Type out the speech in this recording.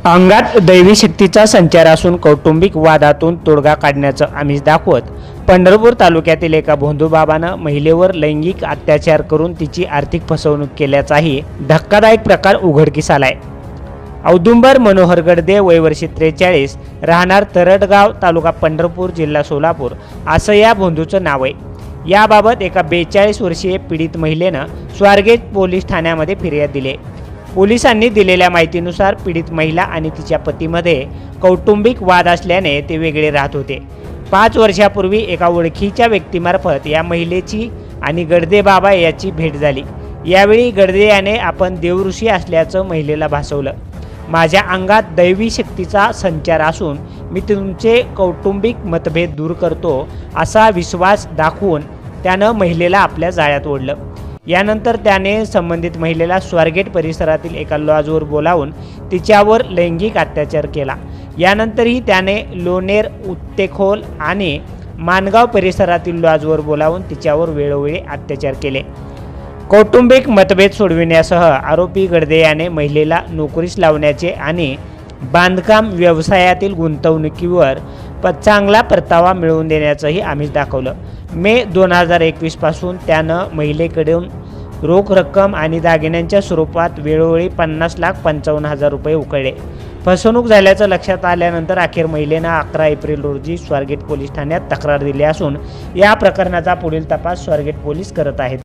अंगात दैवी शक्तीचा संचार असून कौटुंबिक वादातून तोडगा काढण्याचं आमिष दाखवत पंढरपूर तालुक्यातील एका भोंदूबाबानं महिलेवर लैंगिक अत्याचार करून तिची आर्थिक फसवणूक केल्याचाही धक्कादायक प्रकार उघडकीस आलाय। औदुंबर मनोहर गडदे वय वर्ष 43 राहणार तरटगाव तालुका पंढरपूर जिल्हा सोलापूर असं या भोंदूचं नाव आहे। याबाबत एका 42 वर्षीय पीडित महिलेनं स्वारगेट पोलीस ठाण्यामध्ये फिर्याद दिली। पोलिसांनी दिलेल्या माहितीनुसार पीडित महिला आणि तिच्या पतीमध्ये कौटुंबिक वाद असल्याने ते वेगळे राहत होते। 5 वर्षापूर्वी एका ओळखीच्या व्यक्तीमार्फत या महिलेची आणि गडदे बाबा याची भेट झाली। यावेळी गडदे याने आपण देवऋषी असल्याचं महिलेला भासवलं। माझ्या अंगात दैवी शक्तीचा संचार असून मी तुमचे कौटुंबिक मतभेद दूर करतो असा विश्वास दाखवून त्यानं महिलेला आपल्या जाळ्यात ओढलं। यानंतर त्याने संबंधित महिलेला स्वारगेट परिसरातील एका लॉजवर बोलावून तिच्यावर लैंगिक अत्याचार केला। यानंतरही त्याने लोणेर, उत्तेखोल आणि मानगाव परिसरातील लॉजवर बोलावून तिच्यावर वेळोवेळी अत्याचार केले। कौटुंबिक मतभेद सोडविण्यासह आरोपी गडदे याने महिलेला नोकरीस लावण्याचे आणि बांधकाम व्यवसायातील गुंतवणुकीवर चांगला परतावा मिळवून देण्याचंही आमिष दाखवलं। मे 2021 पासून त्यानं महिलेकडून रोख रक्कम आणि दागिन्यांच्या स्वरूपात वेळोवेळी 50,55,000 रुपये उकळले। फसवणूक झाल्याचं लक्षात आल्यानंतर अखेर महिलेनं 11 एप्रिल रोजी स्वारगेट पोलीस ठाण्यात तक्रार दिली असून या प्रकरणाचा पुढील तपास स्वारगेट पोलीस करत आहेत।